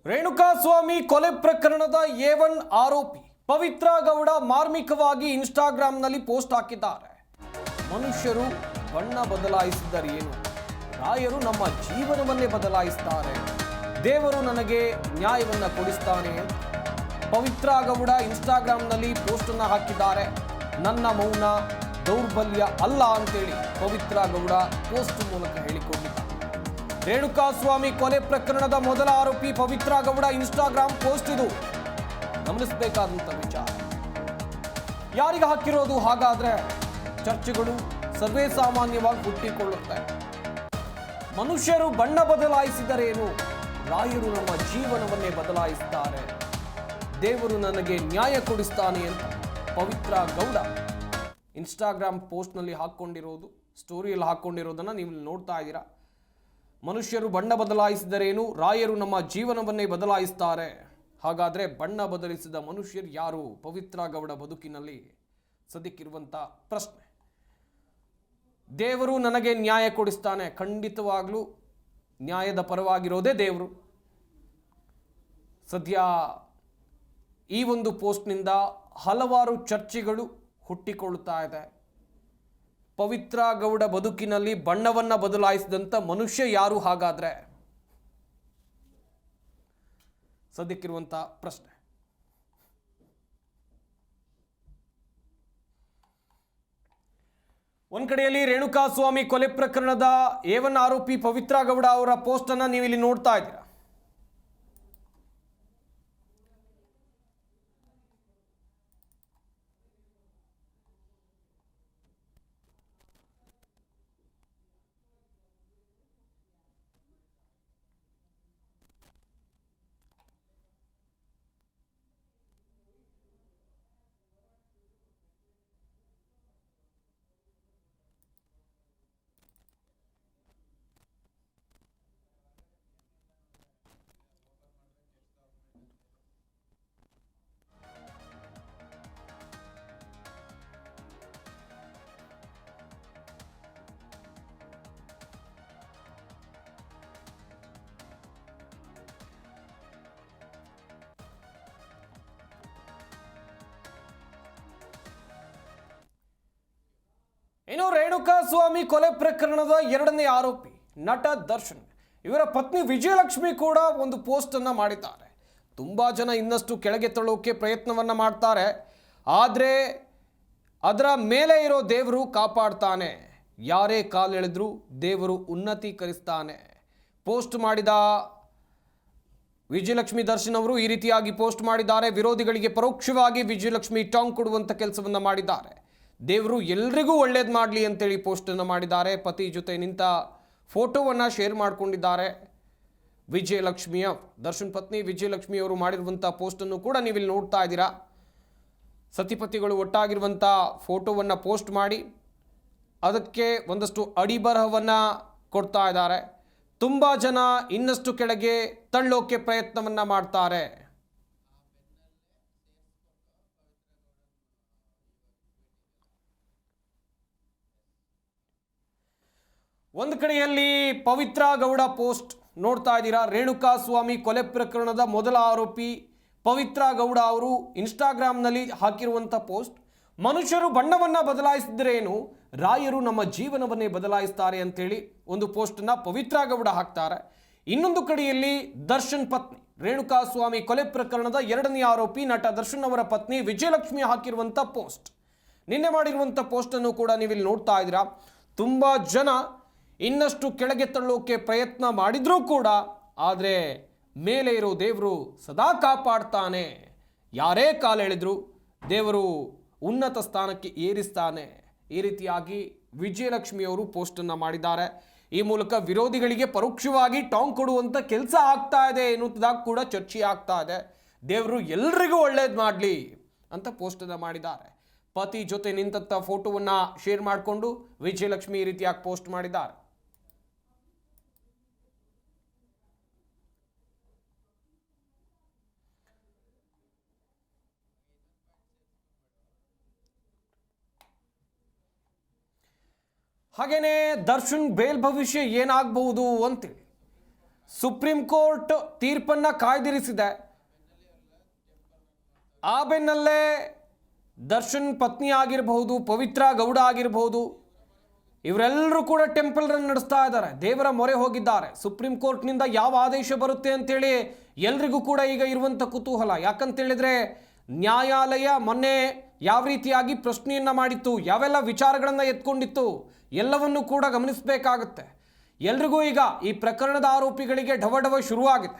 ರೇಣುಕಾಸ್ವಾಮಿ ಕೊಲೆ ಪ್ರಕರಣದ A1 ಆರೋಪಿ ಪವಿತ್ರ ಗೌಡ ಮಾರ್ಮಿಕವಾಗಿ ಇನ್ಸ್ಟಾಗ್ರಾಂನಲ್ಲಿ ಪೋಸ್ಟ್ ಹಾಕಿದ್ದಾರೆ. ಮನುಷ್ಯರು ಬಣ್ಣ ಬದಲಾಯಿಸಿದರೇನು, ರಾಯರು ನಮ್ಮ ಜೀವನವನ್ನೇ ಬದಲಾಯಿಸುತ್ತಾರೆ, ದೇವರು ನನಗೆ ನ್ಯಾಯವನ್ನು ಕೊಡಿಸ್ತಾನೆ. ಪವಿತ್ರ ಗೌಡ ಇನ್ಸ್ಟಾಗ್ರಾಂನಲ್ಲಿ ಪೋಸ್ಟ್ ಅನ್ನು ಹಾಕಿದ್ದಾರೆ. ನನ್ನ ಮೌನ ದೌರ್ಬಲ್ಯ ಅಲ್ಲ ಅಂತೇಳಿ ಪವಿತ್ರ ಗೌಡ ಪೋಸ್ಟ್ ಮೂಲಕ ಹೇಳಿಕೊಂಡಿದ್ದಾರೆ. ರೇಣುಕಾಸ್ವಾಮಿ ಕೊಲೆ ಪ್ರಕರಣದ ಮೊದಲ ಆರೋಪಿ ಪವಿತ್ರ ಗೌಡ ಇನ್ಸ್ಟಾಗ್ರಾಂ ಪೋಸ್ಟ್ ಇದು ಗಮನಿಸಬೇಕಾದಂತ ವಿಚಾರ. ಯಾರಿಗೆ ಹಾಕಿರೋದು? ಹಾಗಾದ್ರೆ ಚರ್ಚೆಗಳು ಸರ್ವೇ ಸಾಮಾನ್ಯವಾಗಿ ಹುಟ್ಟಿಕೊಳ್ಳುತ್ತೆ. ಮನುಷ್ಯರು ಬಣ್ಣ ಬದಲಾಯಿಸಿದರೇನು, ರಾಯರು ನಮ್ಮ ಜೀವನವನ್ನೇ ಬದಲಾಯಿಸುತ್ತಾರೆ, ದೇವರು ನನಗೆ ನ್ಯಾಯ ಕೊಡಿಸ್ತಾನೆ ಅಂತ ಪವಿತ್ರ ಗೌಡ ಇನ್ಸ್ಟಾಗ್ರಾಂ ಪೋಸ್ಟ್ನಲ್ಲಿ ಹಾಕ್ಕೊಂಡಿರೋದು, ಸ್ಟೋರಿಯಲ್ಲಿ ಹಾಕ್ಕೊಂಡಿರೋದನ್ನು ನೀವು ನೋಡ್ತಾ ಇದ್ದೀರಾ. ಮನುಷ್ಯರು ಬಣ್ಣ ಬದಲಾಯಿಸಿದರೇನು, ರಾಯರು ನಮ್ಮ ಜೀವನವನ್ನೇ ಬದಲಾಯಿಸುತ್ತಾರೆ. ಹಾಗಾದರೆ ಬಣ್ಣ ಬದಲಿಸಿದ ಮನುಷ್ಯರು ಯಾರು? ಪವಿತ್ರ ಗೌಡ ಬದುಕಿನಲ್ಲಿ ಸದ್ಯಕ್ಕಿರುವಂಥ ಪ್ರಶ್ನೆ. ದೇವರು ನನಗೆ ನ್ಯಾಯ ಕೊಡಿಸ್ತಾನೆ. ಖಂಡಿತವಾಗ್ಲೂ ನ್ಯಾಯದ ಪರವಾಗಿರೋದೇ ದೇವರು. ಸದ್ಯ ಈ ಒಂದು ಪೋಸ್ಟ್ನಿಂದ ಹಲವಾರು ಚರ್ಚೆಗಳು ಹುಟ್ಟಿಕೊಳ್ಳುತ್ತಾ ಇದೆ. ಪವಿತ್ರ ಗೌಡ ಬದುಕಿನಲ್ಲಿ ಬಣ್ಣವನ್ನ ಬದಲಾಯಿಸಿದಂಥ ಮನುಷ್ಯ ಯಾರು ಹಾಗಾದ್ರೆ? ಸದ್ಯಕ್ಕಿರುವಂಥ ಪ್ರಶ್ನೆ. ಒಂದ್ ಕಡೆಯಲ್ಲಿ ರೇಣುಕಾಸ್ವಾಮಿ ಕೊಲೆ ಪ್ರಕರಣದ A1 ಆರೋಪಿ ಪವಿತ್ರ ಗೌಡ ಅವರ ಪೋಸ್ಟ್ ಅನ್ನ ನೀವು ಇಲ್ಲಿ ನೋಡ್ತಾ ಇದ್ದೀರಾ. ಇನ್ನು ರೇಣುಕಾಸ್ವಾಮಿ ಕೊಲೆ ಪ್ರಕರಣದ 2ನೇ ಆರೋಪಿ ನಟ ದರ್ಶನ್, ಇವರ ಪತ್ನಿ ವಿಜಯಲಕ್ಷ್ಮಿ ಕೂಡ ಒಂದು ಪೋಸ್ಟ್ ಅನ್ನ ಮಾಡಿದ್ದಾರೆ. ತುಂಬಾ ಜನ ಇನ್ನಷ್ಟು ಕೆಳಗೆ ತಳ್ಳೋಕೆ ಪ್ರಯತ್ನವನ್ನ ಮಾಡ್ತಾರೆ, ಆದರೆ ಅದರ ಮೇಲೆ ಇರೋ ದೇವರು ಕಾಪಾಡ್ತಾನೆ. ಯಾರೇ ಕಾಲೆಳೆದ್ರೂ ದೇವರು ಉನ್ನತೀಕರಿಸ್ತಾನೆ. ಪೋಸ್ಟ್ ಮಾಡಿದ ವಿಜಯಲಕ್ಷ್ಮಿ ದರ್ಶನ್ ಅವರು ಈ ರೀತಿಯಾಗಿ ಪೋಸ್ಟ್ ಮಾಡಿದ್ದಾರೆ. ವಿರೋಧಿಗಳಿಗೆ ಪರೋಕ್ಷವಾಗಿ ವಿಜಯಲಕ್ಷ್ಮಿ ಟಾಂಗ್ ಕೊಡುವಂತ ಕೆಲಸವನ್ನ ಮಾಡಿದ್ದಾರೆ. ದೇವರು ಎಲ್ರಿಗೂ ಒಳ್ಳೇದು ಮಾಡಲಿ ಅಂತೇಳಿ ಪೋಸ್ಟನ್ನು ಮಾಡಿದ್ದಾರೆ. ಪತಿ ಜೊತೆ ನಿಂತ ಫೋಟೋವನ್ನು ಶೇರ್ ಮಾಡಿಕೊಂಡಿದ್ದಾರೆ ವಿಜಯಲಕ್ಷ್ಮಿಯ. ದರ್ಶನ್ ಪತ್ನಿ ವಿಜಯಲಕ್ಷ್ಮಿ ಅವರು ಮಾಡಿರುವಂಥ ಪೋಸ್ಟನ್ನು ಕೂಡ ನೀವಿಲ್ಲಿ ನೋಡ್ತಾ ಇದ್ದೀರಾ. ಸತಿಪತಿಗಳು ಒಟ್ಟಾಗಿರುವಂಥ ಫೋಟೋವನ್ನು ಪೋಸ್ಟ್ ಮಾಡಿ ಅದಕ್ಕೆ ಒಂದಷ್ಟು ಅಡಿಬರಹವನ್ನು ಕೊಡ್ತಾ ಇದ್ದಾರೆ. ತುಂಬ ಜನ ಇನ್ನಷ್ಟು ಕೆಳಗೆ ತಳ್ಳೋಕೆ ಪ್ರಯತ್ನವನ್ನು ಮಾಡ್ತಾರೆ. ಒಂದು ಕಡೆಯಲ್ಲಿ ಪವಿತ್ರ ಗೌಡ ಪೋಸ್ಟ್ ನೋಡ್ತಾ ಇದ್ದೀರಾ. ರೇಣುಕಾಸ್ವಾಮಿ ಕೊಲೆ ಪ್ರಕರಣದ ಮೊದಲ ಆರೋಪಿ ಪವಿತ್ರ ಗೌಡ ಅವರು ಇನ್ಸ್ಟಾಗ್ರಾಂನಲ್ಲಿ ಹಾಕಿರುವಂಥ ಪೋಸ್ಟ್, ಮನುಷ್ಯರು ಬಣ್ಣವನ್ನ ಬದಲಾಯಿಸಿದ್ರೇನು, ರಾಯರು ನಮ್ಮ ಜೀವನವನ್ನೇ ಬದಲಾಯಿಸ್ತಾರೆ ಅಂತೇಳಿ ಒಂದು ಪೋಸ್ಟನ್ನು ಪವಿತ್ರ ಗೌಡ ಹಾಕ್ತಾರೆ. ಇನ್ನೊಂದು ಕಡೆಯಲ್ಲಿ ದರ್ಶನ್ ಪತ್ನಿ ರೇಣುಕಾಸ್ವಾಮಿ ಕೊಲೆ ಪ್ರಕರಣದ 2ನೇ ಆರೋಪಿ ನಟ ದರ್ಶನ್ ಅವರ ಪತ್ನಿ ವಿಜಯಲಕ್ಷ್ಮಿ ಹಾಕಿರುವಂಥ ಪೋಸ್ಟ್, ನಿನ್ನೆ ಮಾಡಿರುವಂಥ ಪೋಸ್ಟನ್ನು ಕೂಡ ನೀವಿಲ್ಲಿ ನೋಡ್ತಾ ಇದ್ದೀರಾ. ತುಂಬ ಜನ ಇನ್ನಷ್ಟು ಕೆಳಗೆ ತಳ್ಳೋಕೆ ಪ್ರಯತ್ನ ಮಾಡಿದ್ರೂ ಕೂಡ, ಆದರೆ ಮೇಲೆ ಇರೋ ದೇವರು ಸದಾ ಕಾಪಾಡ್ತಾನೆ. ಯಾರೇ ಕಾಲೆಳೆದ್ರು ದೇವರು ಉನ್ನತ ಸ್ಥಾನಕ್ಕೆ ಏರಿಸ್ತಾನೆ. ಈ ರೀತಿಯಾಗಿ ವಿಜಯಲಕ್ಷ್ಮಿಯವರು ಪೋಸ್ಟನ್ನು ಮಾಡಿದ್ದಾರೆ. ಈ ಮೂಲಕ ವಿರೋಧಿಗಳಿಗೆ ಪರೋಕ್ಷವಾಗಿ ಟಾಂಗ್ ಕೊಡುವಂಥ ಕೆಲಸ ಆಗ್ತಾ ಇದೆ ಎನ್ನುವುದಾಗ ಕೂಡ ಚರ್ಚೆ ಆಗ್ತಾ ಇದೆ. ದೇವರು ಎಲ್ರಿಗೂ ಒಳ್ಳೇದು ಮಾಡಲಿ ಅಂತ ಪೋಸ್ಟನ್ನು ಮಾಡಿದ್ದಾರೆ. ಪತಿ ಜೊತೆ ನಿಂತ ಫೋಟೋವನ್ನು ಶೇರ್ ಮಾಡಿಕೊಂಡು ವಿಜಯಲಕ್ಷ್ಮಿ ಈ ರೀತಿಯಾಗಿ ಪೋಸ್ಟ್ ಮಾಡಿದ್ದಾರೆ. ಹಾಗೇನೆ ದರ್ಶನ್ ಬೇಲ್ ಭವಿಷ್ಯ ಏನಾಗಬಹುದು ಅಂತೇಳಿ ಸುಪ್ರೀಂ ಕೋರ್ಟ್ ತೀರ್ಪನ್ನು ಕಾಯ್ದಿರಿಸಿದೆ. ಆ ಬೆನ್ನಲ್ಲೇ ದರ್ಶನ್ ಪತ್ನಿ ಆಗಿರಬಹುದು, ಪವಿತ್ರ ಗೌಡ ಆಗಿರಬಹುದು, ಇವರೆಲ್ಲರೂ ಕೂಡ ಟೆಂಪಲ್ ರನ್ ನಡೆಸ್ತಾ ಇದ್ದಾರೆ, ದೇವರ ಮೊರೆ ಹೋಗಿದ್ದಾರೆ. ಸುಪ್ರೀಂ ಕೋರ್ಟ್ನಿಂದ ಯಾವ ಆದೇಶ ಬರುತ್ತೆ ಅಂತೇಳಿ ಎಲ್ರಿಗೂ ಕೂಡ ಈಗ ಇರುವಂಥ ಕುತೂಹಲ. ಯಾಕಂತೇಳಿದರೆ ನ್ಯಾಯಾಲಯ ಮೊನ್ನೆ ಯಾವ ರೀತಿಯಾಗಿ ಪ್ರಶ್ನೆಯನ್ನು ಮಾಡಿತ್ತು, ಯಾವೆಲ್ಲ ವಿಚಾರಗಳನ್ನು ಎತ್ಕೊಂಡಿತ್ತು, ಎಲ್ಲವನ್ನು ಕೂಡ ಗಮನಿಸಬೇಕಾಗುತ್ತೆ. ಎಲ್ರಿಗೂ ಈಗ ಈ ಪ್ರಕರಣದ ಆರೋಪಿಗಳಿಗೆ ಢವಢವ ಶುರುವಾಗಿದೆ.